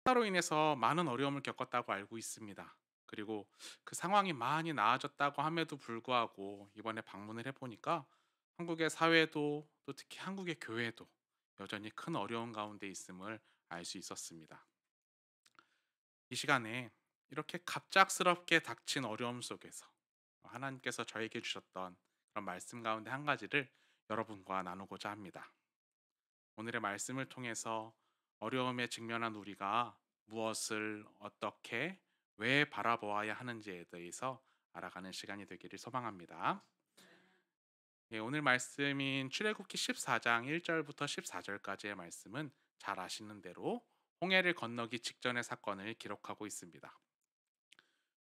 코로나로 인해서 많은 어려움을 겪었다고 알고 있습니다. 그리고 그 상황이 많이 나아졌다고 함에도 불구하고 이번에 방문을 해보니까 한국의 사회도 또 특히 한국의 교회도 여전히 큰 어려움 가운데 있음을 알 수 있었습니다. 이 시간에 이렇게 갑작스럽게 닥친 어려움 속에서 하나님께서 저에게 주셨던 그런 말씀 가운데 한 가지를 여러분과 나누고자 합니다. 오늘의 말씀을 통해서 어려움에 직면한 우리가 무엇을 어떻게 왜 바라보아야 하는지에 대해서 알아가는 시간이 되기를 소망합니다. 예, 오늘 말씀인 출애굽기 14장 1절부터 14절까지의 말씀은 잘 아시는 대로 홍해를 건너기 직전의 사건을 기록하고 있습니다.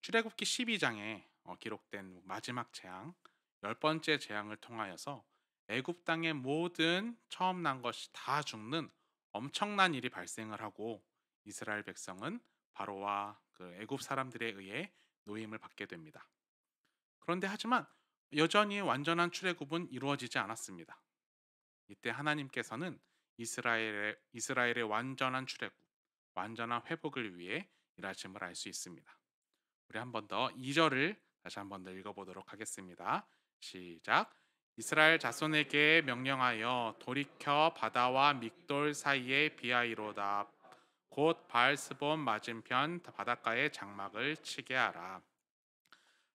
출애굽기 12장에 기록된 마지막 재앙, 열 번째 재앙을 통하여서 애굽 땅의 모든 처음 난 것이 다 죽는 엄청난 일이 발생을 하고 이스라엘 백성은 바로와 그 애굽 사람들에 의해 노임을 받게 됩니다. 그런데 하지만 여전히 완전한 출애굽은 이루어지지 않았습니다. 이때 하나님께서는 이스라엘의 완전한 출애굽, 완전한 회복을 위해 일하심을 알 수 있습니다. 우리 한 번 더 2절을 다시 한 번 더 읽어보도록 하겠습니다. 시작. 이스라엘 자손에게 명령하여 돌이켜 바다와 믹돌 사이에 비하이로다. 곧 바알스본 맞은편 바닷가에 장막을 치게 하라.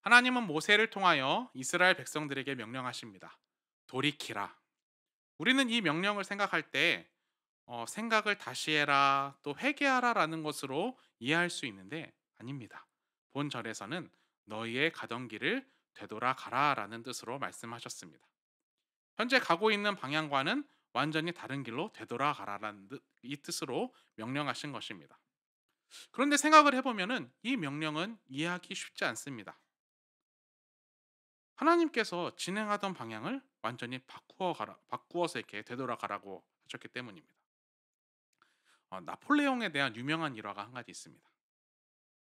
하나님은 모세를 통하여 이스라엘 백성들에게 명령하십니다. 돌이키라. 우리는 이 명령을 생각할 때 생각을 다시 해라 또 회개하라라는 것으로 이해할 수 있는데 아닙니다. 본절에서는 너희의 가던 길을 되돌아 가라라는 뜻으로 말씀하셨습니다. 현재 가고 있는 방향과는 완전히 다른 길로 되돌아 가라라는 이 뜻으로 명령하신 것입니다. 그런데 생각을 해보면은 이 명령은 이해하기 쉽지 않습니다. 하나님께서 진행하던 방향을 완전히 바꾸어서 이렇게 되돌아 가라고 하셨기 때문입니다. 나폴레옹에 대한 유명한 일화가 한 가지 있습니다.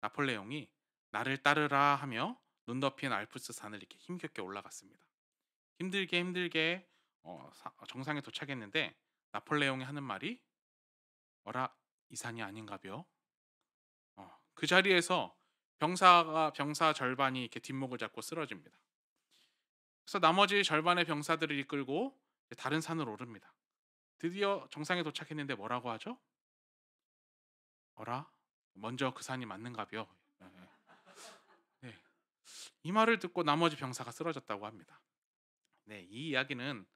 나폴레옹이 나를 따르라 하며 눈 덮인 알프스 산을 이렇게 힘겹게 올라갔습니다. 힘들게 정상에 도착했는데 나폴레옹이 하는 말이 어라 이 산이 아닌가벼. 그 자리에서 병사 절반이 이렇게 뒷목을 잡고 쓰러집니다. 그래서 나머지 절반의 병사들을 이끌고 이제 다른 산으로 오릅니다. 드디어 정상에 도착했는데 뭐라고 하죠? 어라 먼저 그 산이 맞는가벼. 예, 예. 네. 이 말을 듣고 나머지 병사가 쓰러졌다고 합니다. 네, 이 이야기는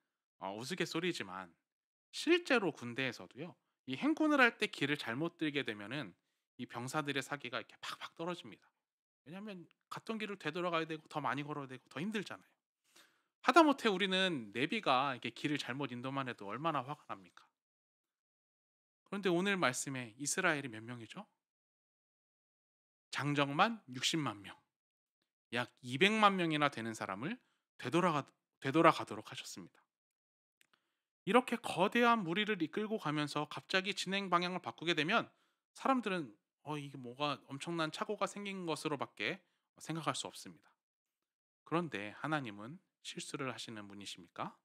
우스갯소리지만 실제로 군대에서도요. 이 행군을 할 때 길을 잘못 들게 되면은 이 병사들의 사기가 이렇게 팍팍 떨어집니다. 왜냐하면 갔던 길을 되돌아가야 되고 더 많이 걸어야 되고 더 힘들잖아요. 하다못해 우리는 내비가 이렇게 길을 잘못 인도만 해도 얼마나 화가 납니까? 그런데 오늘 말씀에 이스라엘이 몇 명이죠? 장정만 60만 명, 약 200만 명이나 되는 사람을 되돌아가도록 하셨습니다. 이렇게 거대한 무리를 이끌고 가면서 갑자기 진행 방향을 바꾸게 되면 사람들은 이게 뭐가 엄청난 착오가 생긴 것으로밖에 생각할 수 없습니다. 그런데 하나님은 실수를 하시는 분이십니까?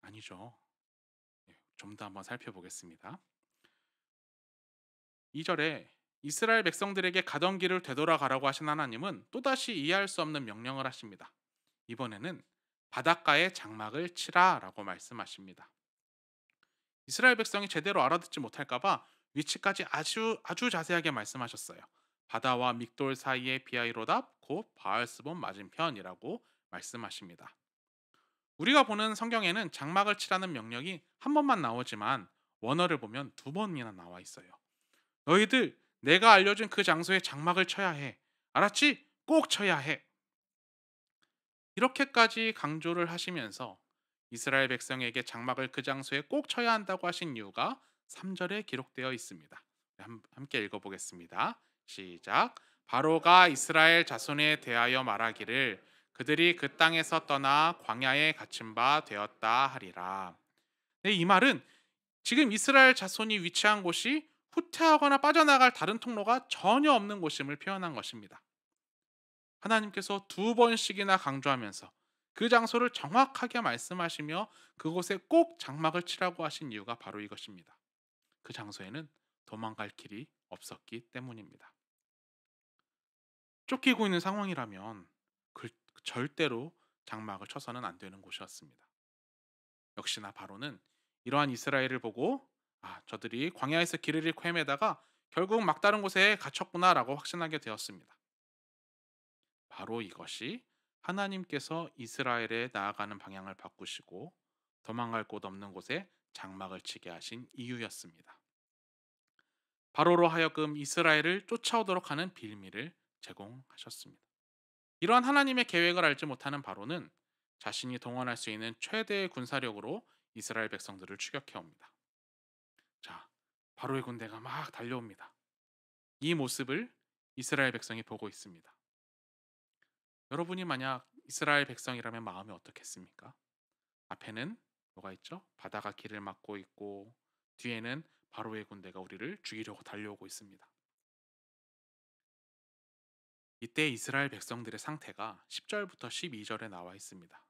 아니죠. 좀 더 한번 살펴보겠습니다. 2절에 이스라엘 백성들에게 가던 길을 되돌아가라고 하신 하나님은 또다시 이해할 수 없는 명령을 하십니다. 이번에는 바닷가에 장막을 치라라고 말씀하십니다. 이스라엘 백성이 제대로 알아듣지 못할까봐 위치까지 아주 자세하게 말씀하셨어요. 바다와 믹돌 사이의 비하이로답 곧 바알스본 맞은편이라고 말씀하십니다. 우리가 보는 성경에는 장막을 치라는 명령이 한 번만 나오지만 원어를 보면 두 번이나 나와 있어요. 너희들 내가 알려준 그 장소에 장막을 쳐야 해. 알았지? 꼭 쳐야 해. 이렇게까지 강조를 하시면서 이스라엘 백성에게 장막을 그 장소에 꼭 쳐야 한다고 하신 이유가 3절에 기록되어 있습니다. 함께 읽어보겠습니다. 시작. 바로가 이스라엘 자손에 대하여 말하기를 그들이 그 땅에서 떠나 광야에 갇힌 바 되었다 하리라. 네, 이 말은 지금 이스라엘 자손이 위치한 곳이 후퇴하거나 빠져나갈 다른 통로가 전혀 없는 곳임을 표현한 것입니다. 하나님께서 두 번씩이나 강조하면서 그 장소를 정확하게 말씀하시며 그곳에 꼭 장막을 치라고 하신 이유가 바로 이것입니다. 그 장소에는 도망갈 길이 없었기 때문입니다. 쫓기고 있는 상황이라면 그 절대로 장막을 쳐서는 안 되는 곳이었습니다. 역시나 바로는 이러한 이스라엘을 보고 저들이 광야에서 길을 잃고 헤매다가 결국 막다른 곳에 갇혔구나라고 확신하게 되었습니다. 바로 이것이 하나님께서 이스라엘에 나아가는 방향을 바꾸시고 도망갈 곳 없는 곳에 장막을 치게 하신 이유였습니다. 바로로 하여금 이스라엘을 쫓아오도록 하는 빌미를 제공하셨습니다. 이러한 하나님의 계획을 알지 못하는 바로는 자신이 동원할 수 있는 최대의 군사력으로 이스라엘 백성들을 추격해 옵니다. 자, 바로의 군대가 막 달려옵니다. 이 모습을 이스라엘 백성이 보고 있습니다. 여러분이 만약 이스라엘 백성이라면 마음이 어떻겠습니까? 앞에는 뭐가 있죠? 바다가 길을 막고 있고 뒤에는 바로의 군대가 우리를 죽이려고 달려오고 있습니다. 이때 이스라엘 백성들의 상태가 10절부터 12절에 나와 있습니다.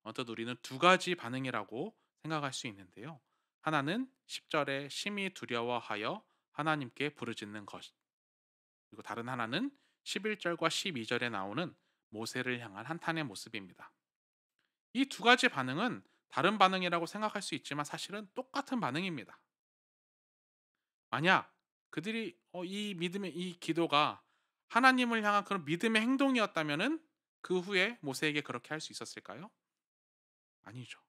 어떤 우리는 두 가지 반응이라고 생각할 수 있는데요. 하나는 10절에 심히 두려워하여 하나님께 부르짖는 것. 그리고 다른 하나는 11절과 12절에 나오는 모세를 향한 한탄의 모습입니다. 이 두 가지 반응은 다른 반응이라고 생각할 수 있지만 사실은 똑같은 반응입니다. 만약 그들이 이 믿음의 이 기도가 하나님을 향한 그런 믿음의 행동이었다면은 그 후에 모세에게 그렇게 할 수 있었을까요? 아니죠.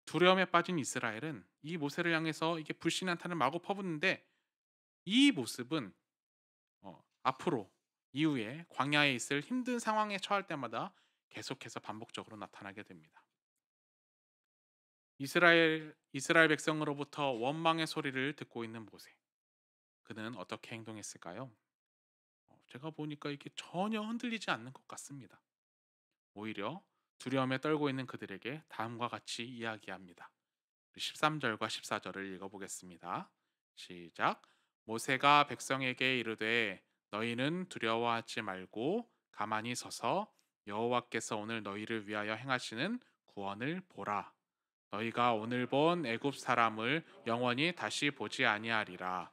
두려움에 빠진 이스라엘은 이 모세를 향해서 이게 불신의 한탄을 마구 퍼붓는데 이 모습은 앞으로 이후에 광야에 있을 힘든 상황에 처할 때마다 계속해서 반복적으로 나타나게 됩니다. 이스라엘 백성으로부터 원망의 소리를 듣고 있는 모세. 그는 어떻게 행동했을까요? 제가 보니까 이게 전혀 흔들리지 않는 것 같습니다. 오히려 두려움에 떨고 있는 그들에게 다음과 같이 이야기합니다. 13절과 14절을 읽어보겠습니다. 시작. 모세가 백성에게 이르되 너희는 두려워하지 말고 가만히 서서 여호와께서 오늘 너희를 위하여 행하시는 구원을 보라. 너희가 오늘 본 애굽 사람을 영원히 다시 보지 아니하리라.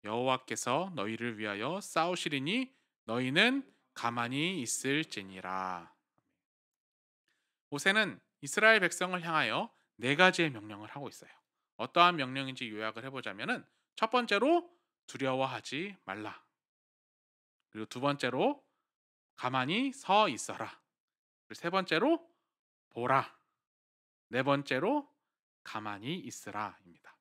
여호와께서 너희를 위하여 싸우시리니 너희는 가만히 있을지니라. 모세는 이스라엘 백성을 향하여 네 가지의 명령을 하고 있어요. 어떠한 명령인지 요약을 해보자면은 첫 번째로 두려워하지 말라. 그리고 두 번째로 가만히 서 있어라. 그리고 세 번째로 보라. 네 번째로 가만히 있으라입니다.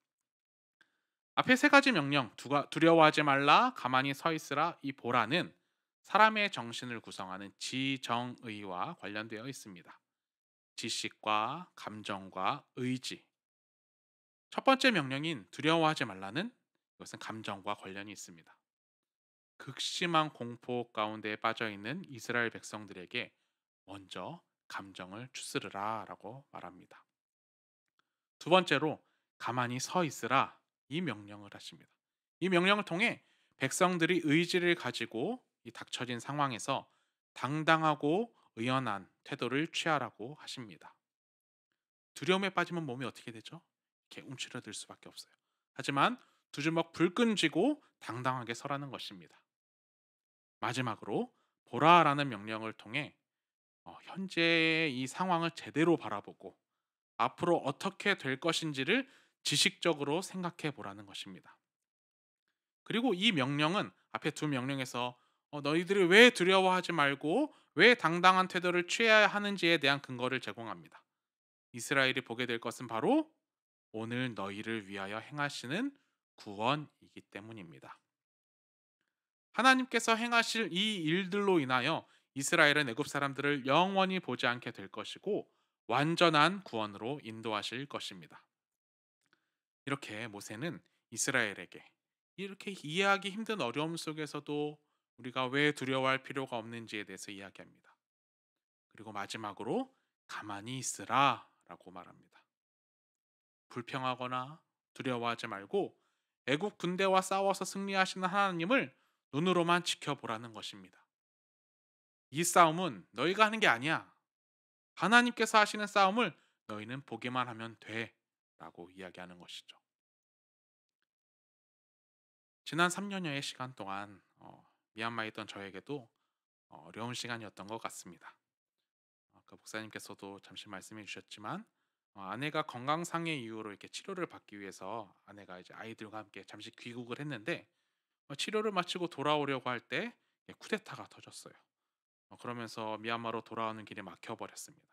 앞에 세 가지 명령, 두려워하지 말라, 가만히 서 있으라, 이 보라는 사람의 정신을 구성하는 지정의와 관련되어 있습니다. 지식과 감정과 의지. 첫 번째 명령인 두려워하지 말라는 이것은 감정과 관련이 있습니다. 극심한 공포 가운데에 빠져 있는 이스라엘 백성들에게 먼저 감정을 추스르라라고 말합니다. 두 번째로 가만히 서 있으라 이 명령을 하십니다. 이 명령을 통해 백성들이 의지를 가지고 이 닥쳐진 상황에서 당당하고 의연한 태도를 취하라고 하십니다. 두려움에 빠지면 몸이 어떻게 되죠? 이렇게 움츠러들 수밖에 없어요. 하지만 두 주먹 불끈 쥐고 당당하게 서라는 것입니다. 마지막으로 보라라는 명령을 통해 현재의 이 상황을 제대로 바라보고 앞으로 어떻게 될 것인지를 지식적으로 생각해 보라는 것입니다. 그리고 이 명령은 앞에 두 명령에서 너희들이 왜 두려워하지 말고 왜 당당한 태도를 취해야 하는지에 대한 근거를 제공합니다. 이스라엘이 보게 될 것은 바로 오늘 너희를 위하여 행하시는 구원이기 때문입니다. 하나님께서 행하실 이 일들로 인하여 이스라엘은 애굽 사람들을 영원히 보지 않게 될 것이고 완전한 구원으로 인도하실 것입니다. 이렇게 모세는 이스라엘에게 이렇게 이해하기 힘든 어려움 속에서도 우리가 왜 두려워할 필요가 없는지에 대해서 이야기합니다. 그리고 마지막으로 가만히 있으라라고 말합니다. 불평하거나 두려워하지 말고 애국 군대와 싸워서 승리하시는 하나님을 눈으로만 지켜보라는 것입니다. 이 싸움은 너희가 하는 게 아니야. 하나님께서 하시는 싸움을 너희는 보기만 하면 돼 라고 이야기하는 것이죠. 지난 3 년여의 시간 동안 미얀마에 있던 저에게도 어려운 시간이었던 것 같습니다. 아까 목사님께서도 잠시 말씀해 주셨지만 아내가 건강상의 이유로 이렇게 치료를 받기 위해서 아내가 이제 아이들과 함께 잠시 귀국을 했는데 치료를 마치고 돌아오려고 할 때 쿠데타가 터졌어요. 그러면서 미얀마로 돌아오는 길이 막혀 버렸습니다.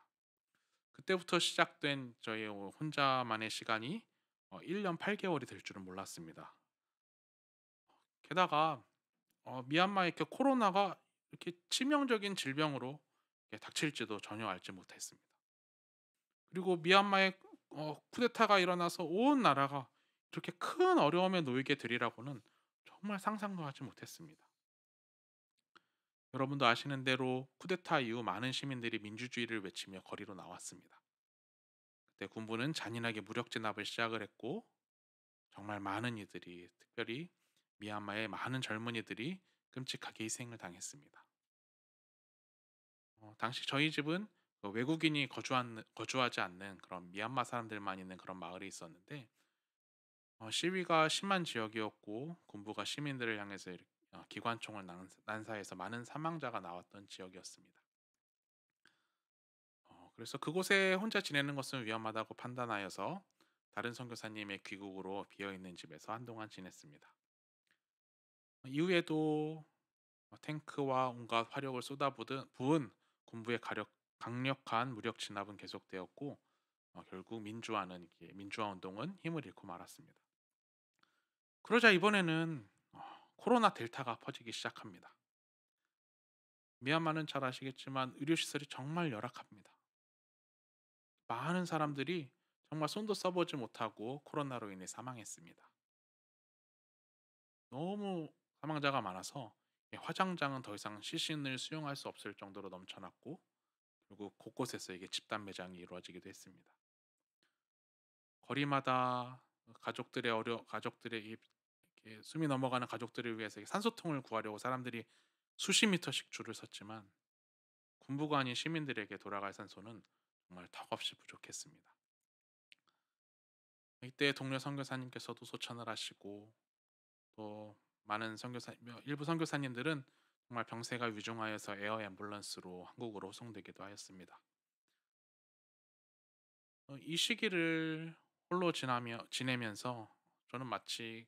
그때부터 시작된 저희 혼자만의 시간이 1년 8 개월이 될 줄은 몰랐습니다. 게다가 미얀마에 이렇게 코로나가 이렇게 치명적인 질병으로 이렇게 닥칠지도 전혀 알지 못했습니다. 그리고 미얀마에 쿠데타가 일어나서 온 나라가 이렇게 큰 어려움에 놓이게 되리라고는 정말 상상도 하지 못했습니다. 여러분도 아시는 대로 쿠데타 이후 많은 시민들이 민주주의를 외치며 거리로 나왔습니다. 그때 군부는 잔인하게 무력 진압을 시작을 했고 정말 많은 이들이, 특별히 미얀마의 많은 젊은이들이 끔찍하게 희생을 당했습니다. 당시 저희 집은 외국인이 거주하지 않는 그런 미얀마 사람들만 있는 그런 마을에 있었는데 시위가 심한 지역이었고 군부가 시민들을 향해서 기관총을 난사해서 많은 사망자가 나왔던 지역이었습니다. 그래서 그곳에 혼자 지내는 것은 위험하다고 판단하여서 다른 선교사님의 귀국으로 비어 있는 집에서 한동안 지냈습니다. 이후에도 탱크와 온갖 화력을 부은 군부의 강력한 무력 진압은 계속되었고 결국 민주화 운동은 힘을 잃고 말았습니다. 그러자 이번에는 코로나 델타가 퍼지기 시작합니다. 미얀마는 잘 아시겠지만 의료 시설이 정말 열악합니다. 많은 사람들이 정말 손도 써보지 못하고 코로나로 인해 사망했습니다. 너무 사망자가 많아서 화장장은 더 이상 시신을 수용할 수 없을 정도로 넘쳐났고 결국 곳곳에서 이게 집단 매장이 이루어지기도 했습니다. 거리마다 이렇게 숨이 넘어가는 가족들을 위해서 산소통을 구하려고 사람들이 수십 미터씩 줄을 섰지만 군부가 아닌 시민들에게 돌아갈 산소는 정말 턱없이 부족했습니다. 이때 동료 선교사님께서도 소천을 하시고 또 일부 선교사님들은 정말 병세가 위중하여서 에어 앰뷸런스로 한국으로 호송되기도 하였습니다. 이 시기를 홀로 지내면서 저는 마치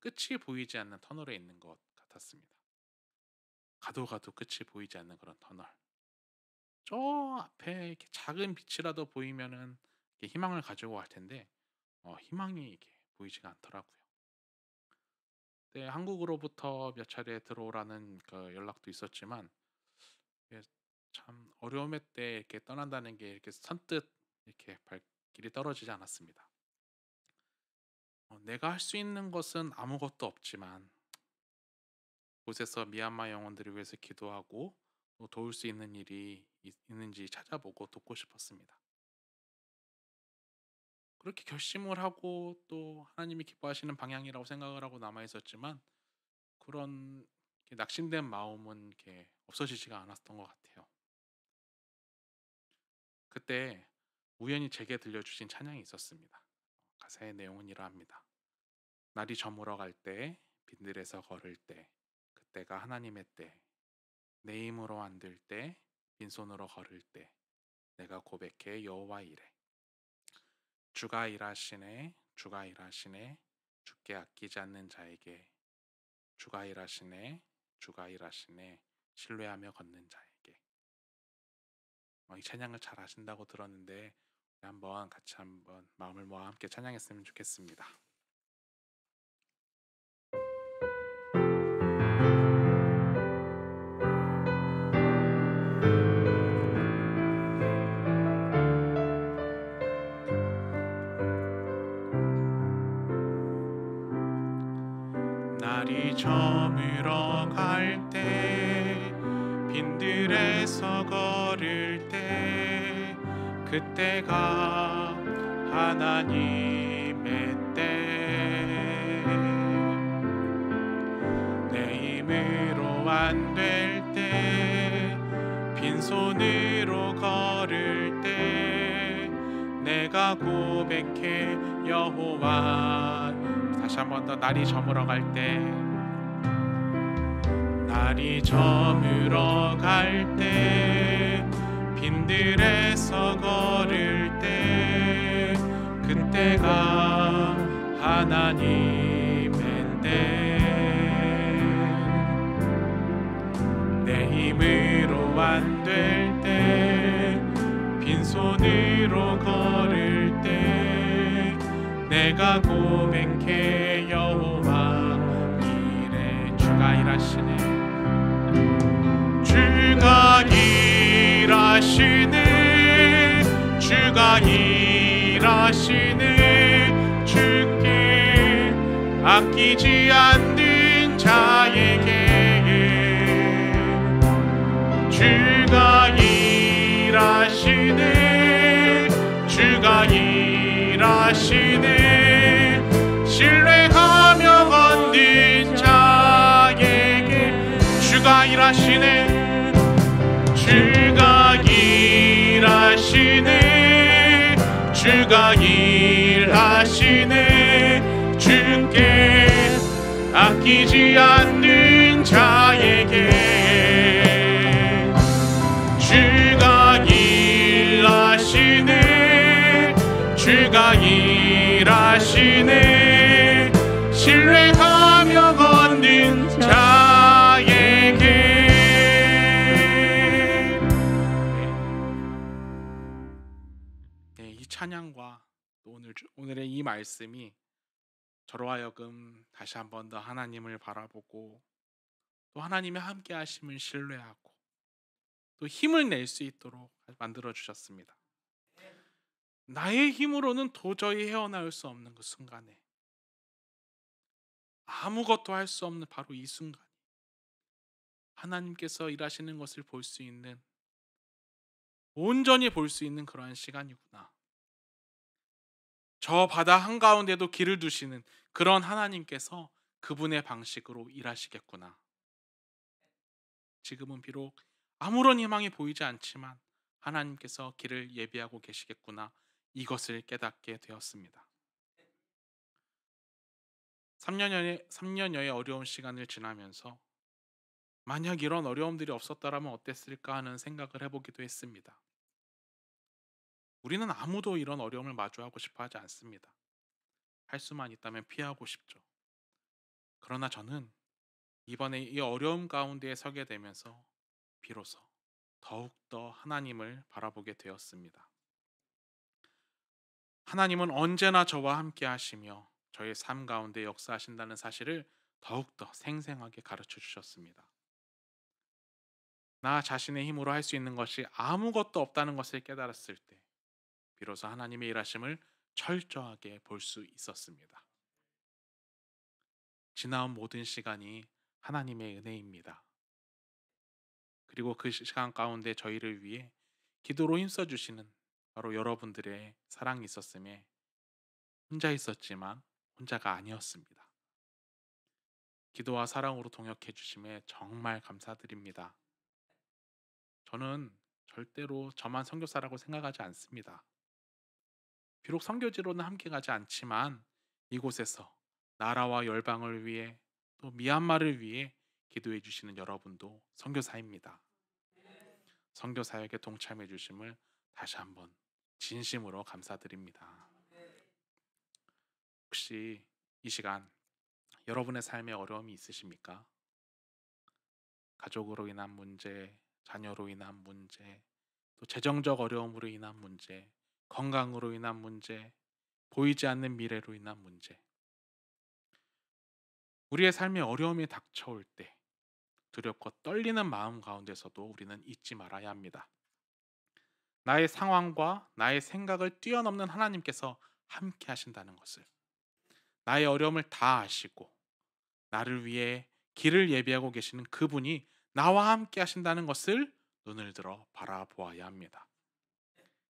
끝이 보이지 않는 터널에 있는 것 같았습니다. 가도 가도 끝이 보이지 않는 그런 터널. 저 앞에 이렇게 작은 빛이라도 보이면은 이렇게 희망을 가지고 갈 텐데 희망이 이렇게 보이지가 않더라고요. 네, 한국으로부터 몇 차례 들어오라는 그 연락도 있었지만 이게 참 어려움의 때 이렇게 떠난다는 게 이렇게 선뜻 이렇게 발길이 떨어지지 않았습니다. 내가 할 수 있는 것은 아무것도 없지만 곳에서 미얀마 영혼들을 위해서 기도하고 또 도울 수 있는 일이 있는지 찾아보고 돕고 싶었습니다. 그렇게 결심을 하고 또 하나님이 기뻐하시는 방향이라고 생각을 하고 남아 있었지만 그런 이렇게 낙심된 마음은 이렇게 없어지지가 않았던 것 같아요. 그때 우연히 제게 들려주신 찬양이 있었습니다. 가사의 내용은 이러합니다. 날이 저물어 갈 때, 빈들에서 걸을 때, 그때가 하나님의 때, 내 힘으로 안 될 때, 빈손으로 걸을 때, 내가 고백해 여호와 이래. 주가 일하시네, 주가 일하시네, 주께 아끼지 않는 자에게, 주가 일하시네, 주가 일하시네, 신뢰하며 걷는 자에게. 이 찬양을 잘 아신다고 들었는데 우리 같이 한번 마음을 모아 함께 찬양했으면 좋겠습니다. 날이 저물어 갈 때, 빈들에서 걸을 때, 그때가 하나님의 때. 내 힘으로 안 될 때, 빈손으로 걸을 때, 내가 고백해 여호와. 다시 한 번 더 날이 저물어 갈 때, 날이 저물어 갈 때, 빈들에서 걸을 때, 그때가 하나님인데, 내 힘으로 안 될 때, 빈손으로 걸을 때, 내가 고백해 여호와 이래. 주가 일하시네, 주가 일하시네, 주가 일하시네. 주께 아끼지 않는 자에게 주가 일하시네, 주가 일하시네. 신뢰하며 걷는 자에게 주가 일하시네, 주가 일하시네, 주가 일하시네. 주께 아끼지 않는 자에게 주가 일하시네, 주가 일하시네. 신뢰하며 걷는 자에게. 네, 이 찬양과 또 오늘의 이 말씀이 저로 하여금 다시 한 번 더 하나님을 바라보고 또 하나님의 함께 하심을 신뢰하고 또 힘을 낼 수 있도록 만들어 주셨습니다. 나의 힘으로는 도저히 헤어나올 수 없는 그 순간에, 아무것도 할 수 없는 바로 이 순간, 하나님께서 일하시는 것을 볼 수 있는, 온전히 볼 수 있는 그러한 시간이구나. 저 바다 한가운데도 길을 두시는 그런 하나님께서 그분의 방식으로 일하시겠구나. 지금은 비록 아무런 희망이 보이지 않지만 하나님께서 길을 예비하고 계시겠구나, 이것을 깨닫게 되었습니다. 3년여의 어려운 시간을 지나면서 만약 이런 어려움들이 없었더라면 어땠을까 하는 생각을 해보기도 했습니다. 우리는 아무도 이런 어려움을 마주하고 싶어 하지 않습니다. 할 수만 있다면 피하고 싶죠. 그러나 저는 이번에 이 어려움 가운데에 서게 되면서 비로소 더욱더 하나님을 바라보게 되었습니다. 하나님은 언제나 저와 함께 하시며 저의 삶 가운데 역사하신다는 사실을 더욱더 생생하게 가르쳐 주셨습니다. 나 자신의 힘으로 할 수 있는 것이 아무것도 없다는 것을 깨달았을 때 비로소 하나님의 일하심을 철저하게 볼 수 있었습니다. 지나온 모든 시간이 하나님의 은혜입니다. 그리고 그 시간 가운데 저희를 위해 기도로 힘써 주시는 바로 여러분들의 사랑이 있었음에 혼자 있었지만 혼자가 아니었습니다. 기도와 사랑으로 동역해 주심에 정말 감사드립니다. 저는 절대로 저만 선교사라고 생각하지 않습니다. 비록 선교지로는 함께 가지 않지만 이곳에서 나라와 열방을 위해 또 미얀마를 위해 기도해 주시는 여러분도 선교사입니다. 선교 사역에 동참해 주심을 다시 한번 진심으로 감사드립니다. 혹시 이 시간 여러분의 삶에 어려움이 있으십니까? 가족으로 인한 문제, 자녀로 인한 문제, 또 재정적 어려움으로 인한 문제, 건강으로 인한 문제, 보이지 않는 미래로 인한 문제. 우리의 삶에 어려움이 닥쳐올 때 두렵고 떨리는 마음 가운데서도 우리는 잊지 말아야 합니다. 나의 상황과 나의 생각을 뛰어넘는 하나님께서 함께 하신다는 것을, 나의 어려움을 다 아시고 나를 위해 길을 예비하고 계시는 그분이 나와 함께 하신다는 것을 눈을 들어 바라보아야 합니다.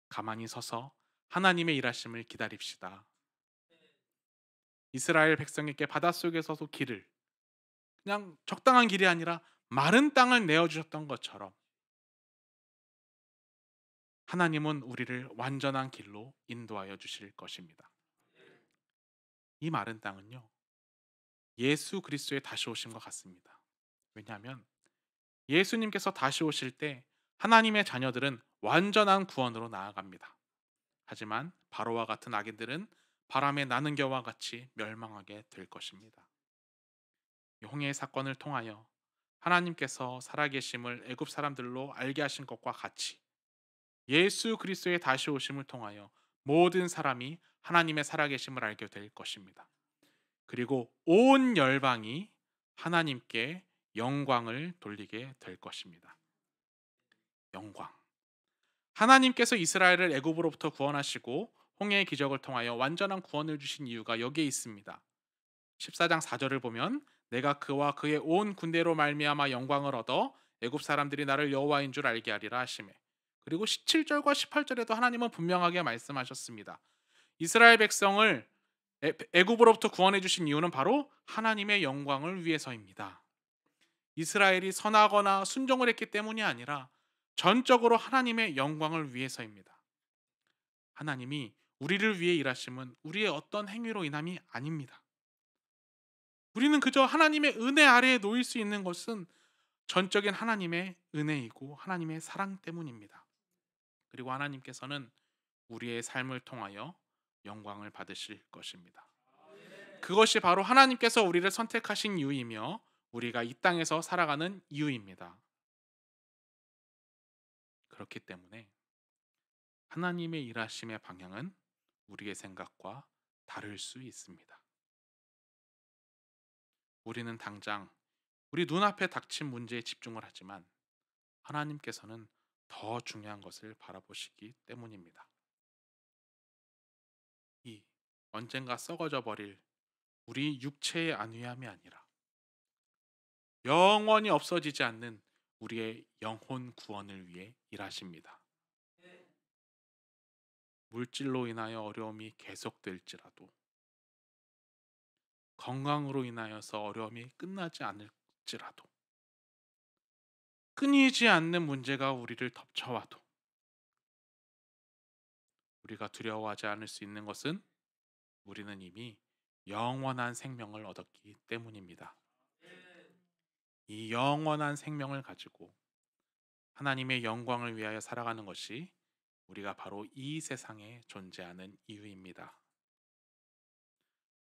가만히 서서 하나님의 일하심을 기다립시다. 이스라엘 백성에게 바닷속에서도 길을, 그냥 적당한 길이 아니라 마른 땅을 내어주셨던 것처럼 하나님은 우리를 완전한 길로 인도하여 주실 것입니다. 이 마른 땅은요, 예수 그리스도의 다시 오심과 같습니다. 왜냐하면 예수님께서 다시 오실 때 하나님의 자녀들은 완전한 구원으로 나아갑니다. 하지만 바로와 같은 악인들은 바람에 나는 겨와 같이 멸망하게 될 것입니다. 이 홍해의 사건을 통하여 하나님께서 살아계심을 애굽 사람들로 알게 하신 것과 같이 예수 그리스도의 다시 오심을 통하여 모든 사람이 하나님의 살아계심을 알게 될 것입니다. 그리고 온 열방이 하나님께 영광을 돌리게 될 것입니다. 영광. 하나님께서 이스라엘을 애굽으로부터 구원하시고 홍해의 기적을 통하여 완전한 구원을 주신 이유가 여기에 있습니다. 14장 4절을 보면 내가 그와 그의 온 군대로 말미암아 영광을 얻어 애굽 사람들이 나를 여호와인 줄 알게 하리라 하시매. 그리고 17절과 18절에도 하나님은 분명하게 말씀하셨습니다. 이스라엘 백성을 애굽으로부터 구원해 주신 이유는 바로 하나님의 영광을 위해서입니다. 이스라엘이 선하거나 순종을 했기 때문이 아니라 전적으로 하나님의 영광을 위해서입니다. 하나님이 우리를 위해 일하심은 우리의 어떤 행위로 인함이 아닙니다. 우리는 그저 하나님의 은혜 아래에 놓일 수 있는 것은 전적인 하나님의 은혜이고 하나님의 사랑 때문입니다. 그리고 하나님께서는 우리의 삶을 통하여 영광을 받으실 것입니다. 그것이 바로 하나님께서 우리를 선택하신 이유이며 우리가 이 땅에서 살아가는 이유입니다. 그렇기 때문에 하나님의 일하심의 방향은 우리의 생각과 다를 수 있습니다. 우리는 당장 우리 눈앞에 닥친 문제에 집중을 하지만 하나님께서는 더 중요한 것을 바라보시기 때문입니다. 이 언젠가 썩어져 버릴 우리 육체의 안위함이 아니라 영원히 없어지지 않는 우리의 영혼 구원을 위해 일하십니다. 물질로 인하여 어려움이 계속될지라도 건강으로 인하여서 어려움이 끝나지 않을지라도 끊이지 않는 문제가 우리를 덮쳐와도 우리가 두려워하지 않을 수 있는 것은 우리는 이미 영원한 생명을 얻었기 때문입니다. 이 영원한 생명을 가지고 하나님의 영광을 위하여 살아가는 것이 우리가 바로 이 세상에 존재하는 이유입니다.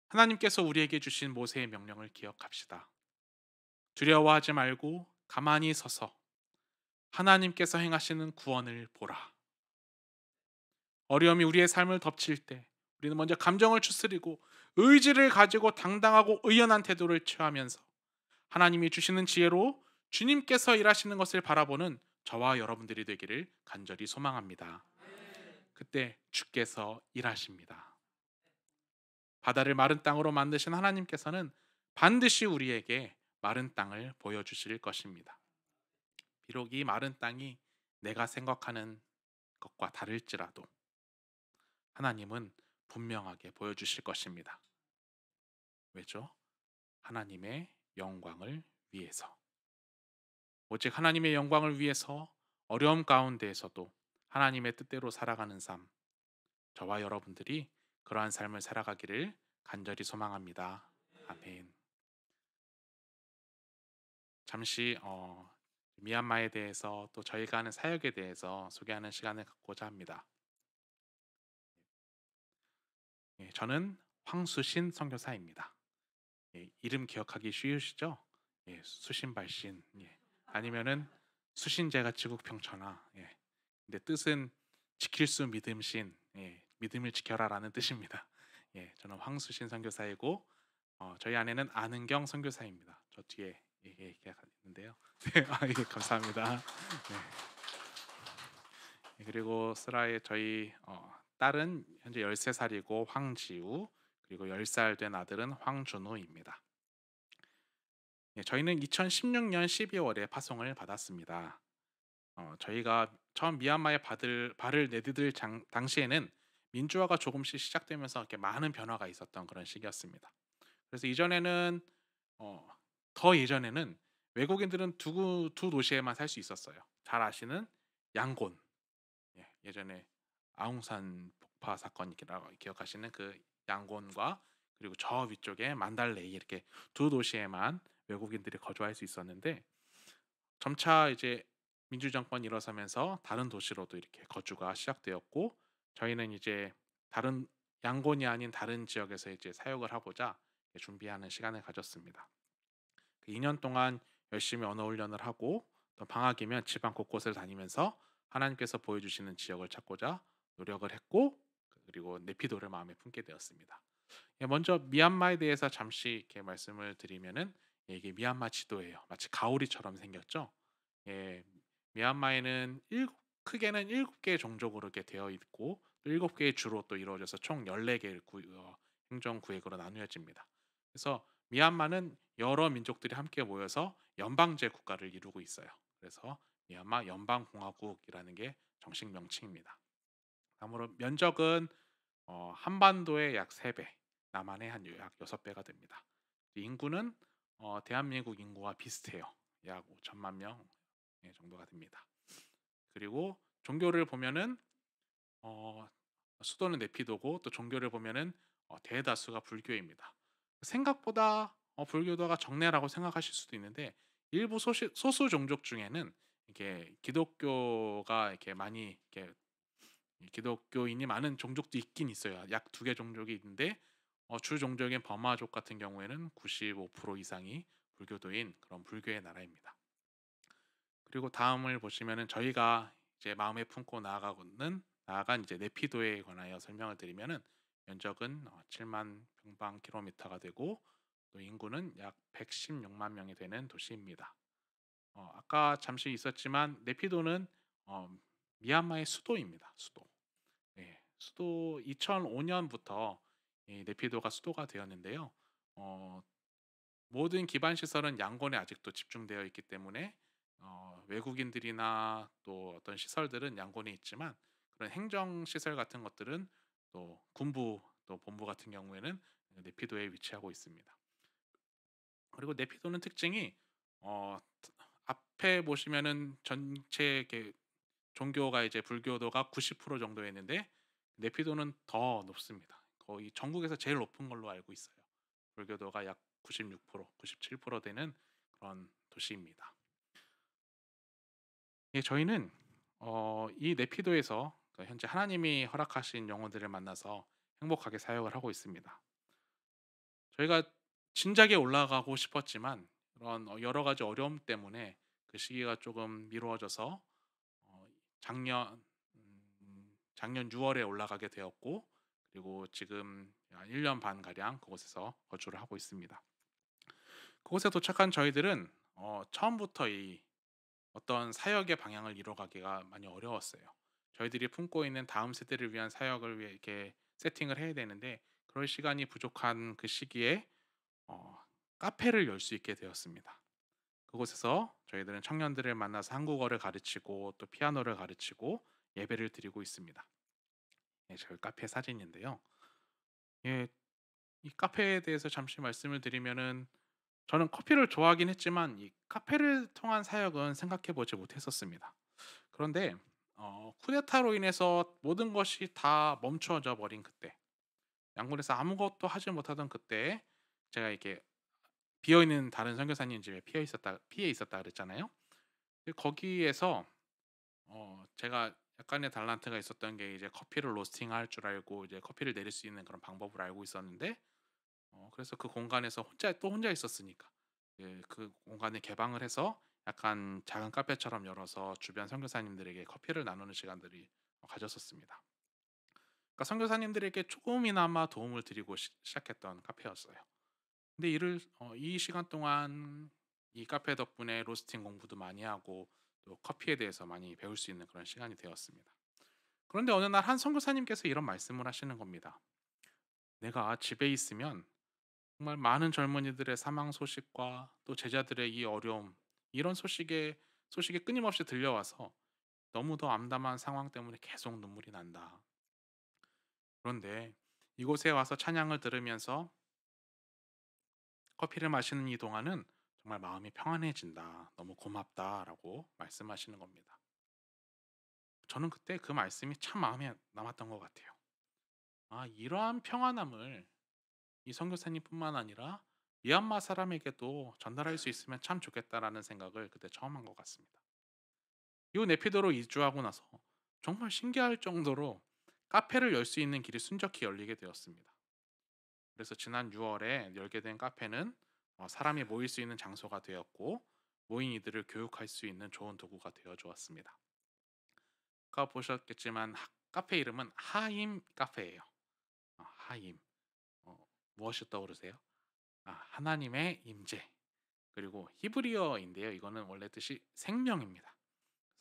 하나님께서 우리에게 주신 모세의 명령을 기억합시다. 두려워하지 말고 가만히 서서 하나님께서 행하시는 구원을 보라. 어려움이 우리의 삶을 덮칠 때 우리는 먼저 감정을 추스리고 의지를 가지고 당당하고 의연한 태도를 취하면서 하나님이 주시는 지혜로 주님께서 일하시는 것을 바라보는 저와 여러분들이 되기를 간절히 소망합니다. 그때 주께서 일하십니다. 바다를 마른 땅으로 만드신 하나님께서는 반드시 우리에게 마른 땅을 보여주실 것입니다. 비록 이 마른 땅이 내가 생각하는 것과 다를지라도 하나님은 분명하게 보여주실 것입니다. 왜죠? 하나님의 영광을 위해서. 오직 하나님의 영광을 위해서 어려움 가운데에서도 하나님의 뜻대로 살아가는 삶, 저와 여러분들이 그러한 삶을 살아가기를 간절히 소망합니다. 아멘. 잠시 미얀마에 대해서 또 저희가 하는 사역에 대해서 소개하는 시간을 갖고자 합니다. 예, 저는 황수신 선교사입니다. 예, 이름 기억하기 쉬우시죠? 예, 수신발신. 예. 아니면은 수신제가 지국평천하. 예. 근데 뜻은 지킬 수 믿음신. 예, 믿음을 지켜라라는 뜻입니다. 예, 저는 황수신 선교사이고 저희 아내는 안은경 선교사입니다. 저 뒤에 얘기가 있는데요. 네, 아, 예, 감사합니다. 네. 예, 그리고 슬라의 저희 딸은 현재 13살이고 황지우, 그리고 10살 된 아들은 황준우입니다. 예, 저희는 2016년 12월에 파송을 받았습니다. 저희가 처음 미얀마에 발을 내디딜 당시에는 민주화가 조금씩 시작되면서 이렇게 많은 변화가 있었던 그런 시기였습니다. 그래서 이전에는 더 예전에는 외국인들은 두 도시에만 살 수 있었어요. 잘 아시는 양곤, 예, 예전에 아웅산 폭파 사건 기억하시는 그 양곤과 그리고 저 위쪽에 만달레이 이렇게 두 도시에만 외국인들이 거주할 수 있었는데 점차 이제 민주 정권이 일어서면서 다른 도시로도 이렇게 거주가 시작되었고 저희는 이제 다른 양곤이 아닌 다른 지역에서 이제 사역을 하고자 준비하는 시간을 가졌습니다. 그 2년 동안 열심히 언어 훈련을 하고 또 방학이면 지방 곳곳을 다니면서 하나님께서 보여주시는 지역을 찾고자 노력을 했고 그리고 네피도를 마음에 품게 되었습니다. 예, 먼저 미얀마에 대해서 잠시 이렇게 말씀을 드리면은 예, 이게 미얀마 지도예요. 마치 가오리처럼 생겼죠. 예, 미얀마에는 크게는 7개의 종족으로 이렇게 되어 있고 또 7개의 주로 또 이루어져서 총 14개의 행정구역으로 나누어집니다. 그래서 미얀마는 여러 민족들이 함께 모여서 연방제 국가를 이루고 있어요. 그래서 미얀마 연방공화국이라는 게 정식 명칭입니다. 다음으로 면적은 한반도의 약 3배, 남한의 한 약 6배가 됩니다. 인구는 대한민국 인구와 비슷해요. 약 5천만 명 정도가 됩니다. 그리고 종교를 보면은 어, 수도는 네피도고 또 종교를 보면은 대다수가 불교입니다. 생각보다 불교도가 적네라고 생각하실 수도 있는데 일부 소수 종족 중에는 이게 기독교가 이렇게 많이 이렇게 기독교인이 많은 종족도 있긴 있어요. 약 2개 종족이 있는데 주 종족인 버마족 같은 경우에는 95% 이상이 불교도인 그런 불교의 나라입니다. 그리고 다음을 보시면은 저희가 이제 마음에 품고 나아간 이제 네피도에 관하여 설명을 드리면은 면적은 7만 평방킬로미터가 되고 또 인구는 약 116만 명이 되는 도시입니다. 아까 잠시 있었지만 네피도는 어, 미얀마의 수도입니다. 수도. 네, 수도 2005년부터 이 네피도가 수도가 되었는데요. 어, 모든 기반 시설은 양곤에 아직도 집중되어 있기 때문에 외국인들이나 또 어떤 시설들은 양곤에 있지만 그런 행정 시설 같은 것들은 또 군부 또 본부 같은 경우에는 네피도에 위치하고 있습니다. 그리고 네피도는 특징이 어, 앞에 보시면은 전체 이렇게 종교가 이제 불교도가 90% 정도 있는데 네피도는 더 높습니다. 거의 전국에서 제일 높은 걸로 알고 있어요. 불교도가 약 96%, 97% 되는 그런 도시입니다. 예, 저희는 이 네피도에서 그 현재 하나님이 허락하신 영혼들을 만나서 행복하게 사역을 하고 있습니다. 저희가 진작에 올라가고 싶었지만 그런 여러 가지 어려움 때문에 그 시기가 조금 미루어져서 작년 작년 6월에 올라가게 되었고 그리고 지금 한 1년 반 가량 그곳에서 거주를 하고 있습니다. 그곳에 도착한 저희들은 처음부터 이 어떤 사역의 방향을 이뤄가기가 많이 어려웠어요. 저희들이 품고 있는 다음 세대를 위한 사역을 위해 이렇게 세팅을 해야 되는데 그럴 시간이 부족한 그 시기에 어, 카페를 열 수 있게 되었습니다. 그곳에서 저희들은 청년들을 만나서 한국어를 가르치고 또 피아노를 가르치고 예배를 드리고 있습니다. 네, 저희 카페 사진인데요. 예, 이 카페에 대해서 잠시 말씀을 드리면은 저는 커피를 좋아하긴 했지만 이 카페를 통한 사역은 생각해 보지 못했었습니다. 그런데 쿠데타로 인해서 모든 것이 다 멈춰져 버린 그때, 양곤에서 아무것도 하지 못하던 그때 제가 이렇게 비어 있는 다른 선교사님 집에 피해 있었다 그랬잖아요. 거기에서 제가 약간의 달란트가 있었던 게 이제 커피를 로스팅할 줄 알고 이제 커피를 내릴 수 있는 그런 방법을 알고 있었는데 그래서 그 공간에서 혼자 있었으니까 예, 그 공간을 개방을 해서 약간 작은 카페처럼 열어서 주변 선교사님들에게 커피를 나누는 시간들이 가졌었습니다. 그러니까 선교사님들에게 조금이나마 도움을 드리고 시작했던 카페였어요. 근데 이 시간 동안 이 카페 덕분에 로스팅 공부도 많이 하고 또 커피에 대해서 많이 배울 수 있는 그런 시간이 되었습니다. 그런데 어느 날 한 선교사님께서 이런 말씀을 하시는 겁니다. 내가 집에 있으면 정말 많은 젊은이들의 사망 소식과 또 제자들의 이 어려움 이런 소식이 끊임없이 들려와서 너무도 암담한 상황 때문에 계속 눈물이 난다. 그런데 이곳에 와서 찬양을 들으면서 커피를 마시는 이 동안은 정말 마음이 평안해진다. 너무 고맙다라고 말씀하시는 겁니다. 저는 그때 그 말씀이 참 마음에 남았던 것 같아요. 아, 이러한 평안함을 이 선교사님뿐만 아니라 미얀마 사람에게도 전달할 수 있으면 참 좋겠다라는 생각을 그때 처음 한 것 같습니다. 이후 네피도로 이주하고 나서 정말 신기할 정도로 카페를 열 수 있는 길이 순적히 열리게 되었습니다. 그래서 지난 6월에 열게 된 카페는 사람이 모일 수 있는 장소가 되었고, 모인 이들을 교육할 수 있는 좋은 도구가 되어 주었습니다. 아까 보셨겠지만 카페 이름은 하임 카페예요. 하임. 무엇이 떠오르세요? 하나님의 임재. 그리고 히브리어인데요. 이거는 원래 뜻이 생명입니다.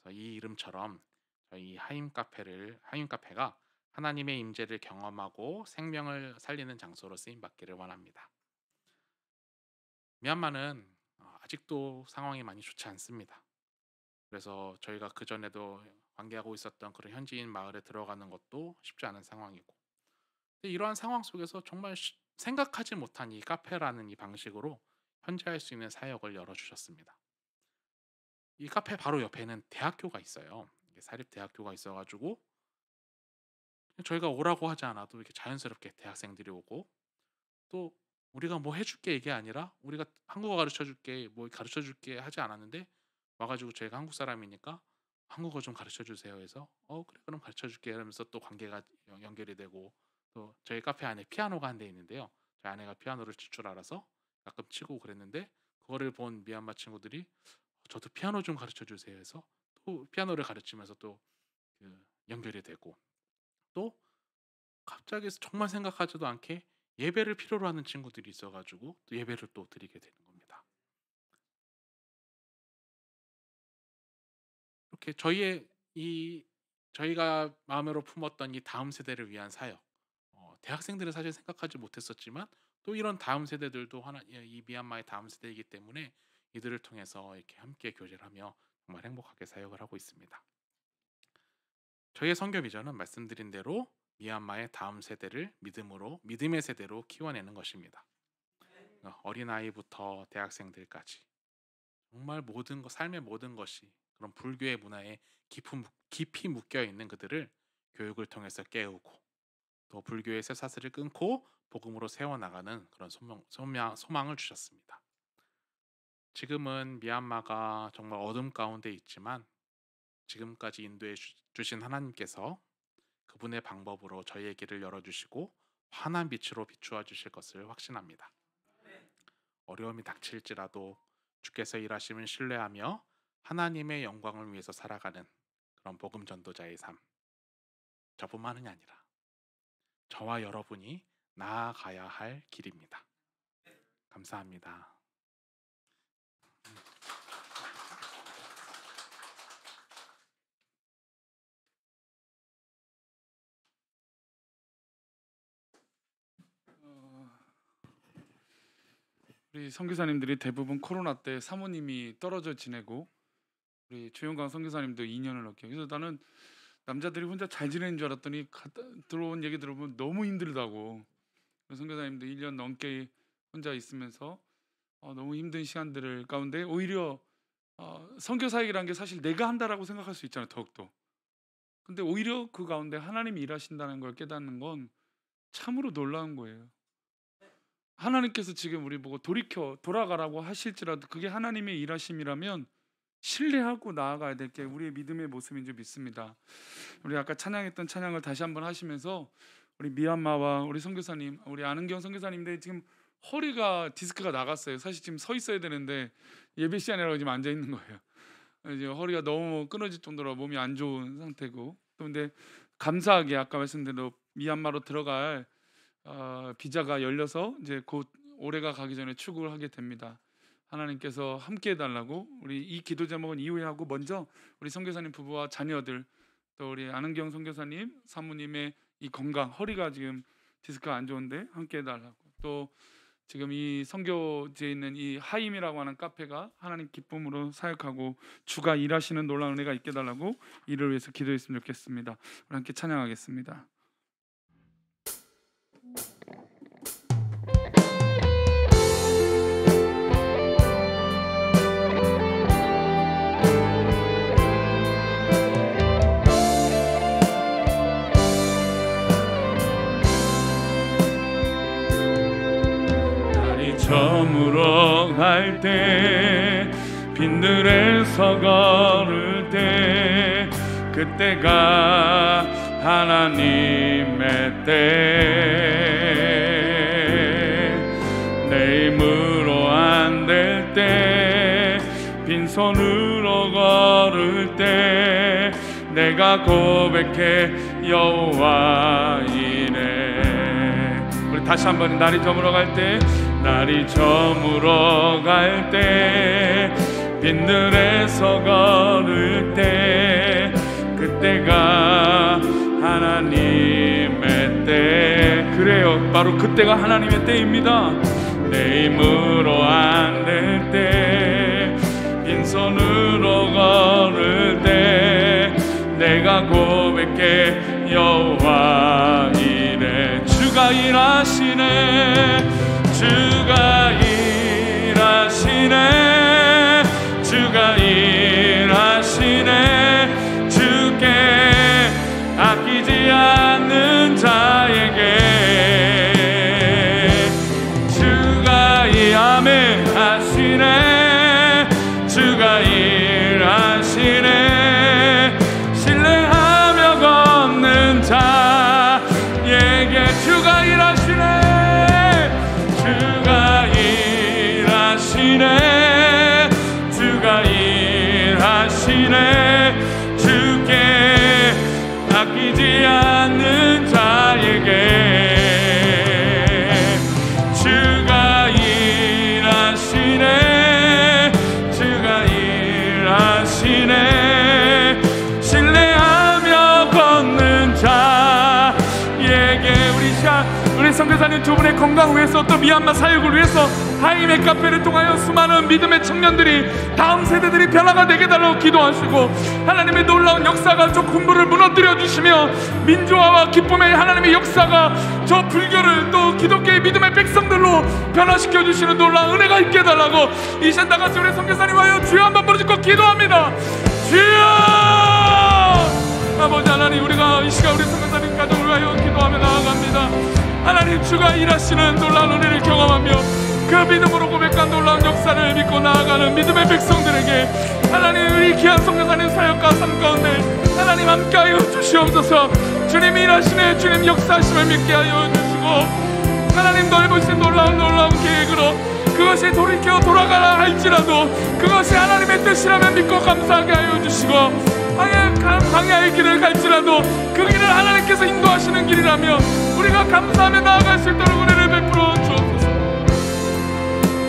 그래서 이 이름처럼 저희 하임 카페가 하나님의 임재를 경험하고 생명을 살리는 장소로 쓰임 받기를 원합니다. 미얀마는 아직도 상황이 많이 좋지 않습니다. 그래서 저희가 그 전에도 관계하고 있었던 그런 현지인 마을에 들어가는 것도 쉽지 않은 상황이고, 근데 이러한 상황 속에서 정말 생각하지 못한 이 카페라는 이 방식으로 현재할 수 있는 사역을 열어주셨습니다. 이 카페 바로 옆에는 대학교가 있어요. 사립 대학교가 있어가지고 저희가 오라고 하지 않아도 이렇게 자연스럽게 대학생들이 오고, 또 우리가 뭐 해줄게 이게 아니라 우리가 한국어 가르쳐줄게 뭐 가르쳐줄게 하지 않았는데 와가지고 저희가 한국 사람이니까 한국어 좀 가르쳐주세요 해서 그래 그럼 가르쳐줄게 이러면서 또 관계가 연결이 되고, 또 저희 카페 안에 피아노가 한 대 있는데요. 저희 아내가 피아노를 칠 줄 알아서 가끔 치고 그랬는데, 그거를 본 미얀마 친구들이 저도 피아노 좀 가르쳐주세요 해서 또 피아노를 가르치면서 또 연결이 되고, 또 갑자기 정말 생각하지도 않게 예배를 필요로 하는 친구들이 있어가지고 또 예배를 또 드리게 되는 겁니다. 이렇게 저희가 마음으로 품었던 이 다음 세대를 위한 사역, 대학생들은 사실 생각하지 못했었지만 또 이런 다음 세대들도 이 미얀마의 다음 세대이기 때문에 이들을 통해서 이렇게 함께 교제를 하며 정말 행복하게 사역을 하고 있습니다. 저희의 선교 비전은 말씀드린 대로 미얀마의 다음 세대를 믿음의 세대로 키워내는 것입니다. 어린아이부터 대학생들까지 정말 삶의 모든 것이 그런 불교의 문화에 깊이 묶여 있는 그들을 교육을 통해서 깨우고, 또 불교의 쇠사슬을 끊고 복음으로 세워나가는 그런 소망을 주셨습니다. 지금은 미얀마가 정말 어둠 가운데 있지만 지금까지 인도해 주신 하나님께서 그분의 방법으로 저희의 길을 열어주시고 환한 빛으로 비추어 주실 것을 확신합니다. 어려움이 닥칠지라도 주께서 일하심을 신뢰하며 하나님의 영광을 위해서 살아가는 그런 복음 전도자의 삶, 저뿐만이 아니라 저와 여러분이 나아가야 할 길입니다. 감사합니다. 우리 선교사님들이 대부분 코로나 때 사모님이 떨어져 지내고, 우리 주영강 선교사님도 2년을 넘게. 그래서 나는 남자들이 혼자 잘 지내는 줄 알았더니 들어온 얘기 들어보면 너무 힘들다고. 선교사님도 1년 넘게 혼자 있으면서 너무 힘든 시간들을 가운데 오히려 선교사역이라는 게 사실 내가 한다라고 생각할 수 있잖아요, 더욱더. 근데 오히려 그 가운데 하나님이 일하신다는 걸 깨닫는 건 참으로 놀라운 거예요. 하나님께서 지금 우리 보고 돌아가라고 하실지라도 그게 하나님의 일하심이라면 신뢰하고 나아가야 될 게 우리의 믿음의 모습인 줄 믿습니다. 우리 아까 찬양했던 찬양을 다시 한번 하시면서 우리 미얀마와 우리 선교사님, 우리 안은경 선교사님들 지금 허리가 디스크가 나갔어요. 사실 지금 서 있어야 되는데 예배 시간이라고 지금 앉아 있는 거예요. 이제 허리가 너무 끊어질 정도로 몸이 안 좋은 상태고, 또 근데 감사하게 아까 말씀드린 대로 미얀마로 들어갈 비자가 열려서 이제 곧 올해가 가기 전에 출국을 하게 됩니다. 하나님께서 함께 해달라고 우리 이 기도 제목은 이후에 하고, 먼저 우리 선교사님 부부와 자녀들, 또 우리 안은경 선교사님 사모님의 이 건강, 허리가 지금 디스크가 안 좋은데 함께 해달라고, 또 지금 이 선교지에 있는 이 하임이라고 하는 카페가 하나님 기쁨으로 사역하고 주가 일하시는 놀라운 은혜가 있게 해달라고 이를 위해서 기도했으면 좋겠습니다. 우리 함께 찬양하겠습니다. 때 빈들에서 걸을 때 그때가 하나님의 때 내 힘으로 안 될 때 빈손으로 걸을 때 내가 고백해 여호와 이네. 우리 다시 한번 날이 저물어 갈 때 날이 저물어 갈 때 빈들에서 걸을 때 그때가 하나님의 때. 그래요, 바로 그때가 하나님의 때입니다. 내 힘으로 안 될 때 빈손으로 걸을 때 내가 고백해 여호와 이래. 주가 일하시네, 주가 일하시네, 주가 일하시네. 주께 아끼지 않는 자에게 주가 일하네 하시네, 주가 일하시네. 신뢰하며 걷는 자에게 주가 일하시네, 주가 일하시네, 주가 일하시네. 주께 아끼지 않는 자에게 주가 일하시네, 주가 일하시네. 신뢰하며 걷는 자에게. 우리 선교사님 두 분의 건강 위해서 또 미얀마 사역을 위해서 하임의 카페를 통하여 수많은 믿음의 청년들이 다음 세대들이 변화가 되게 달라고 기도하시고 하나님의 놀라운 역사가 저 군부를 무너뜨려 주시며 민주화와 기쁨의 하나님의 역사가 저 불교를 또 기독교의 믿음의 백성들로 변화시켜 주시는 놀라운 은혜가 있게 해달라고 이 시간 다 같이 우리 선교사님 와요 주여 한번 부르짖고 기도합니다. 주여! 아버지 하나님, 우리가 이 시간 우리 선교사님 가정을 위하여 기도하며 나아갑니다. 하나님, 주가 일하시는 놀라운 은혜를 경험하며 그 믿음으로 고백한 놀라운 역사를 믿고 나아가는 믿음의 백성들에게 하나님, 우리 귀한 선교사님 사역과 삶 가운데 하나님 함께하여 주시옵소서. 주님 일하시네, 주님 역사하심을 믿게 하여 주시고 하나님 넓으신 놀라운 계획으로 그것이 돌이켜 돌아가라 할지라도 그것이 하나님의 뜻이라면 믿고 감사하게 하여 주시고 방향의 길을 갈지라도 그 길을 하나님께서 인도하시는 길이라며 우리가 감사하며 나아갈 수 있도록 은혜를 베풀어 주옵소서.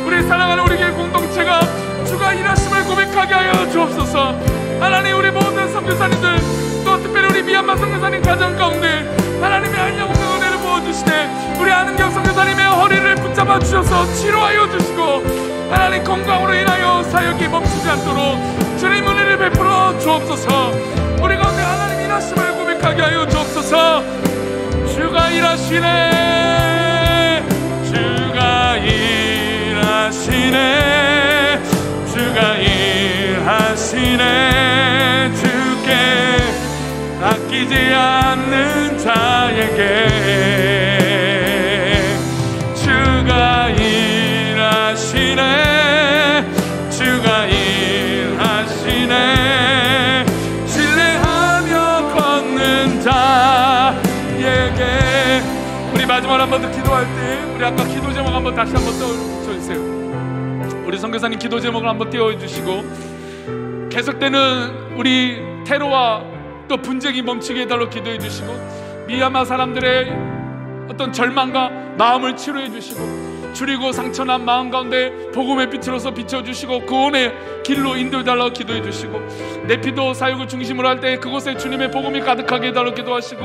우리 사랑하는 우리 교회 공동체가 주가 일하심을 고백하게 하여 주옵소서. 하나님, 우리 모든 선교사님들 또 특별히 우리 미얀마 선교사님 가정 가운데 하나님의 한영없는 은혜를 부어주시네. 우리 아는경 선교사님의 허리를 붙잡아 주셔서 치료하여 주시고 하나님 건강으로 인하여 사역이 멈추지 않도록 주님 은혜를 베풀어 주옵소서. 우리 가운데 하나님 일하심을 고백하게 하여 주옵소서. 주가 일하시네, 주가 일하시네, 주가 일하시네. 주께 아끼지 않는 자에게 주가 일하시네, 주가 일하시네. 신뢰하며 걷는 자에게. 우리 마지막으로 한 번 더 기도할 때 우리 아까 기도 제목 한번 다시 한번 떠올려주세요. 우리 선교사님 기도 제목을 한번 띄워주시고 계속되는 우리 테러와 또 분쟁이 멈추게 해달라고 기도해 주시고 미얀마 사람들의 어떤 절망과 마음을 치료해 주시고 줄이고 상처난 마음 가운데 복음의 빛으로서 비춰주시고 구원의 길로 인도해달라고 기도해 주시고 네피도 사역을 중심으로 할 때 그곳에 주님의 복음이 가득하게 해달라고 기도하시고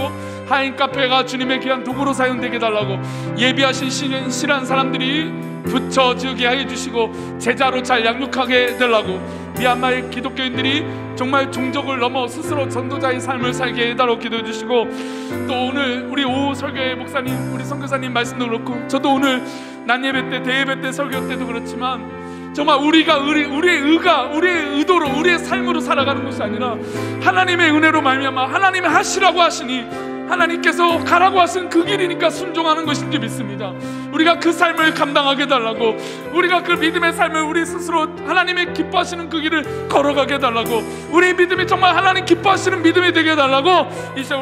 하인 카페가 주님의 귀한 도구로 사용되게 해달라고 예비하신 신실한 사람들이 붙여지게 해주시고 제자로 잘 양육하게 해달라고 미얀마의 기독교인들이 정말 종족을 넘어 스스로 전도자의 삶을 살게 해달라고 기도해 주시고 또 오늘 우리 오후 설교의 목사님 우리 선교사님 말씀도 그렇고 저도 오늘 난예배 때 대예배 때 설교 때도 그렇지만 정말 우리가 우리의 의가 우리의 의도로 우리의 삶으로 살아가는 것이 아니라 하나님의 은혜로 말미암아 하나님이 하시라고 하시니 하나님께서 가라고 하신 그 길이니까 순종하는 것인지 믿습니다. 우리가 그 삶을 감당하게 해달라고, 우리가 그 믿음의 삶을 우리 스스로 하나님의 기뻐하시는 그 길을 걸어가게 해달라고, 우리 믿음이 정말 하나님 기뻐하시는 믿음이 되게 해달라고, 이제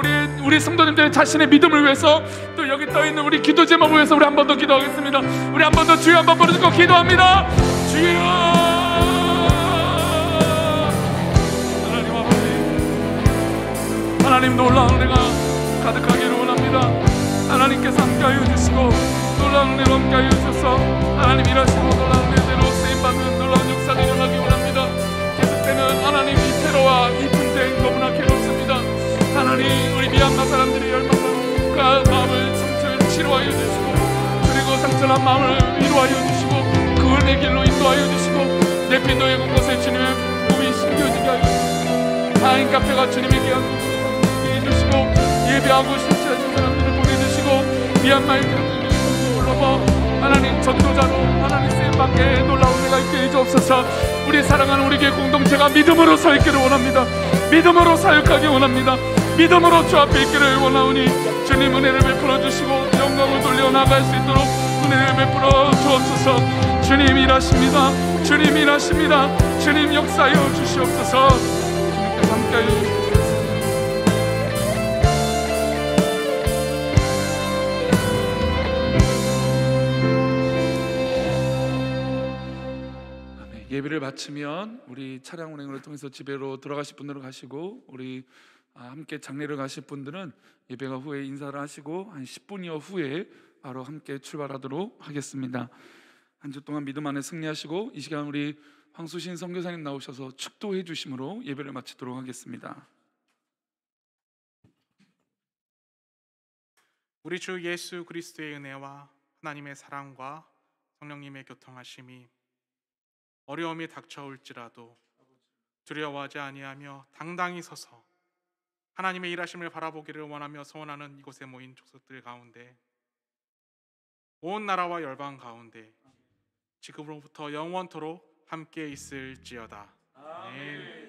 우리 성도님들의 자신의 믿음을 위해서, 또 여기 떠있는 우리 기도 제목을 위해서 우리 한 번 더 기도하겠습니다. 우리 한 번 더 주여 한번 부르짖고 기도합니다. 주여, 하나님 놀라운 은혜가 가득하기를 원합니다. 하나님께서 함께하여 주시고 놀라운 은혜로 함께하여 주셔서 하나님 일하시고 놀라운 은혜대로 쓰임받는 놀라운 역사를 일어나기 원합니다. 계속되는 하나님 이 테러와 이 분쟁 너무나 괴롭습니다. 하나님 우리 미얀마 사람들의 열망과 마음을 상처를 치료하여 주시고, 그리고 상처난 마음을 위로하여 주시고 그의 길로 인도하여 주시고, 내피노의 곳곳에 주님의 몸이 심겨지게 하여 주시고, 하인 카페가 주님의 귀한 주시고, 예배하고 신체하신 사람들을 보내주시고, 미얀마의 교회를 올라봐 하나님 전도자로 하나님 쓰임받게 놀라운 은혜가 있게 해주옵소서. 우리 사랑하는 우리 교회 공동체가 믿음으로 서 있기를 원합니다. 믿음으로 사역하기 원합니다. 믿음으로 주 앞에 있기를 원하오니 주님 은혜를 베풀어 주시고 영광을 돌려 나갈 수 있도록 은혜를 베풀어 주옵소서. 주님 일하십니다. 주님 일하십니다. 주님 역사하여 주시옵소서. 주님께서 함께하여 주시옵소서. 예배를 마치면 우리 차량 운행을 통해서 집으로 들어가실 분들은 가시고, 우리 함께 장례를 가실 분들은 예배가 후에 인사를 하시고 한 10분여 후에 바로 함께 출발하도록 하겠습니다. 한 주 동안 믿음 안에 승리하시고, 이 시간 우리 황수신 선교사님 나오셔서 축도해 주심으로 예배를 마치도록 하겠습니다. 우리 주 예수 그리스도의 은혜와 하나님의 사랑과 성령님의 교통하심이 어려움이 닥쳐올지라도 두려워하지 아니하며 당당히 서서 하나님의 일하심을 바라보기를 원하며 소원하는 이곳에 모인 족속들 가운데, 온 나라와 열방 가운데 지금으로부터 영원토록 함께 있을지어다. 아멘.